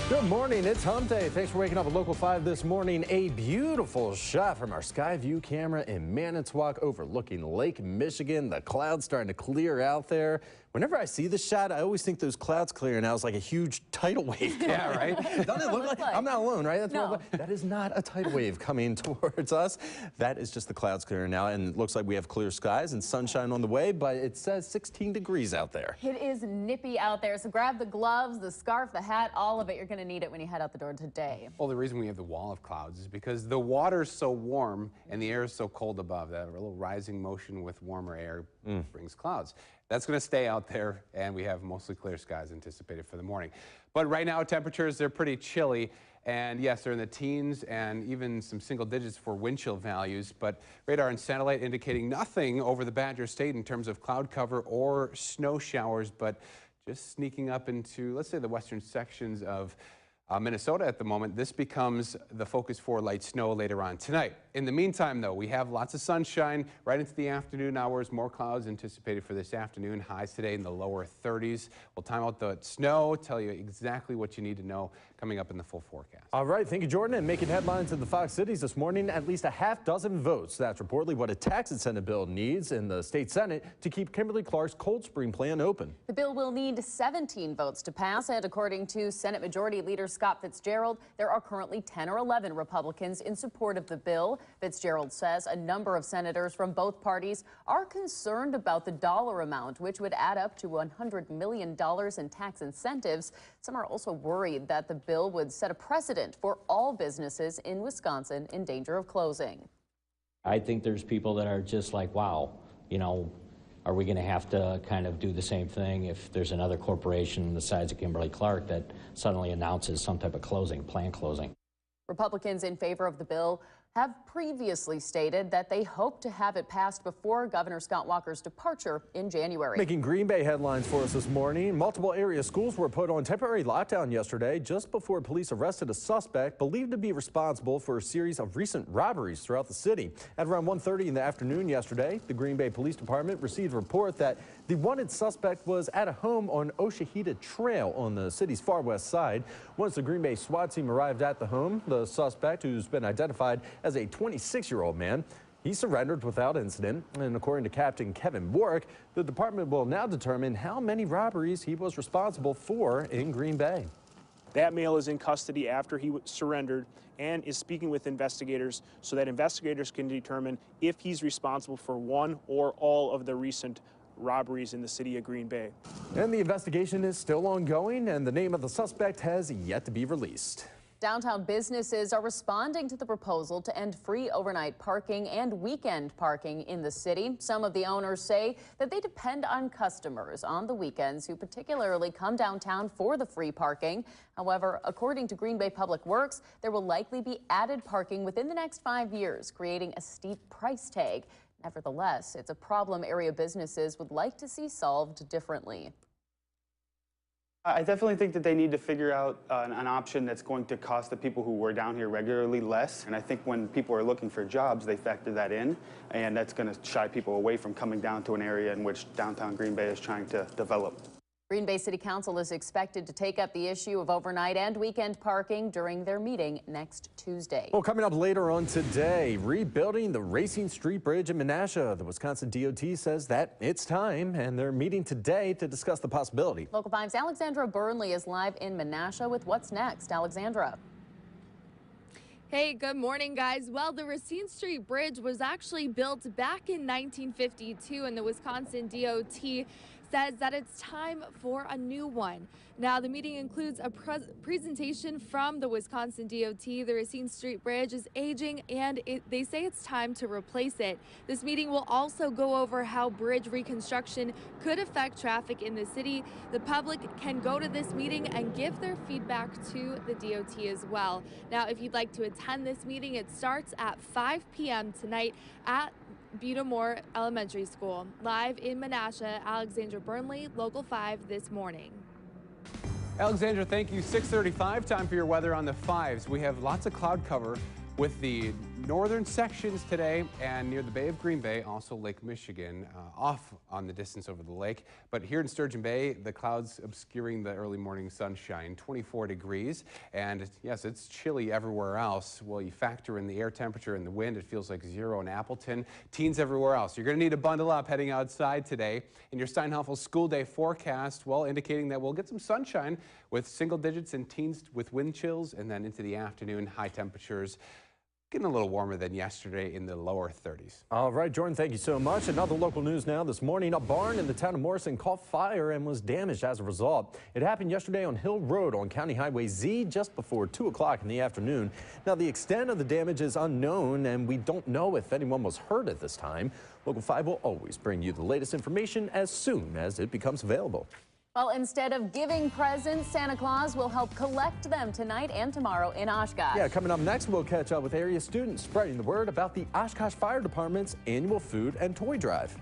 Good morning, it's Hump Day. Thanks for waking up at Local 5 this morning. A beautiful shot from our Skyview camera in Manitowoc overlooking Lake Michigan. The clouds starting to clear out there. Whenever I see this shot, I always think those clouds clearing out is like a huge tidal wave. Yeah, right? Doesn't it look like? I'm not alone, right? That's no. That is not a tidal wave coming towards us. That is just the clouds clearing out, and it looks like we have clear skies and sunshine on the way, but it says 16 degrees out there. It is nippy out there, so grab the gloves, the scarf, the hat, all of it. You're going to need it when you head out the door today. Well, the reason we have the wall of clouds is because the water's so warm and the air is so cold above that a little rising motion with warmer air brings clouds. That's going to stay out there, and we have mostly clear skies anticipated for the morning. But right now, temperatures, they're pretty chilly. And yes, they're in the teens and even some single digits for wind chill values. But radar and satellite indicating nothing over the Badger State in terms of cloud cover or snow showers, but just sneaking up into, let's say, the western sections of Minnesota at the moment. This becomes the focus for light snow later on tonight. In the meantime, though, we have lots of sunshine right into the afternoon hours. More clouds anticipated for this afternoon. Highs today in the lower 30s. We'll time out the snow, tell you exactly what you need to know coming up in the full forecast. All right, thank you, Jordan. And making headlines in the Fox Cities this morning, at least a half-dozen votes. That's reportedly what a tax incentive bill needs in the state Senate to keep Kimberly-Clark's Cold Spring plant open. The bill will need 17 votes to pass, and according to Senate Majority Leader Scott Fitzgerald, there are currently 10 or 11 Republicans in support of the bill. Fitzgerald says a number of senators from both parties are concerned about the dollar amount, which would add up to $100 million in tax incentives. Some are also worried that the bill would set a precedent for all businesses in Wisconsin in danger of closing. I think there's people that are just like, wow, you know, are we going to have to kind of do the same thing if there's another corporation the size of Kimberly-Clark that suddenly announces some type of closing, plant closing? Republicans in favor of the bill have previously stated that they hope to have it passed before Governor Scott Walker's departure in January. Making Green Bay headlines for us this morning. Multiple area schools were put on temporary lockdown yesterday just before police arrested a suspect believed to be responsible for a series of recent robberies throughout the city. At around 1:30 in the afternoon yesterday, the Green Bay Police Department received a report that the wanted suspect was at a home on Oshahida Trail on the city's far west side. Once the Green Bay SWAT team arrived at the home, the suspect, who's been identified as a 26-year-old man, he surrendered without incident. And according to Captain Kevin Warwick, the department will now determine how many robberies he was responsible for in Green Bay. That male is in custody after he surrendered and is speaking with investigators so that investigators can determine if he's responsible for one or all of the recent robberies in the city of Green Bay. And the investigation is still ongoing, and the name of the suspect has yet to be released. Downtown businesses are responding to the proposal to end free overnight parking and weekend parking in the city. Some of the owners say that they depend on customers on the weekends who particularly come downtown for the free parking. However, according to Green Bay Public Works, there will likely be added parking within the next 5 years, creating a steep price tag. Nevertheless, it's a problem area businesses would like to see solved differently. I definitely think that they need to figure out an option that's going to cost the people who were down here regularly less. And I think when people are looking for jobs, they factor that in, and that's going to shy people away from coming down to an area in which downtown Green Bay is trying to develop. Green Bay City Council is expected to take up the issue of overnight and weekend parking during their meeting next Tuesday. Well, coming up later on today, rebuilding the Racine Street Bridge in Menasha. The Wisconsin DOT says that it's time, and they're meeting today to discuss the possibility. Local 5's Alexandra Burnley is live in Menasha with what's next. Alexandra. Hey, good morning, guys. Well, the Racine Street Bridge was actually built back in 1952, and the Wisconsin DOT says that it's time for a new one. Now, the meeting includes a presentation from the Wisconsin DOT. The Racine Street Bridge is aging, and they say it's time to replace it. This meeting will also go over how bridge reconstruction could affect traffic in the city. The public can go to this meeting and give their feedback to the DOT as well. Now, if you'd like to attend this meeting, it starts at 5 p.m. tonight at Buda Moore Elementary School. Live in Menasha, Alexandra Burnley, Local 5 this morning. Alexandra, thank you. 6:35, time for your weather on the 5s. We have lots of cloud cover with the northern sections today and near the Bay of Green Bay, also Lake Michigan, off on the distance over the lake. But here in Sturgeon Bay, the clouds obscuring the early morning sunshine, 24 degrees. And yes, it's chilly everywhere else. Well, you factor in the air temperature and the wind, it feels like 0 in Appleton. Teens everywhere else. You're going to need to bundle up heading outside today. In your Steinhoffel school day forecast, well, indicating that we'll get some sunshine with single digits and teens with wind chills, and then into the afternoon, high temperatures getting a little warmer than yesterday in the lower 30s. All right, Jordan, thank you so much. Another local news now this morning. A barn in the town of Morrison caught fire and was damaged as a result. It happened yesterday on Hill Road on County Highway Z just before 2 o'clock in the afternoon. Now, the extent of the damage is unknown, and we don't know if anyone was hurt at this time. Local 5 will always bring you the latest information as soon as it becomes available. Well, instead of giving presents, Santa Claus will help collect them tonight and tomorrow in Oshkosh. Yeah, coming up next, we'll catch up with area students spreading the word about the Oshkosh Fire Department's annual food and toy drive.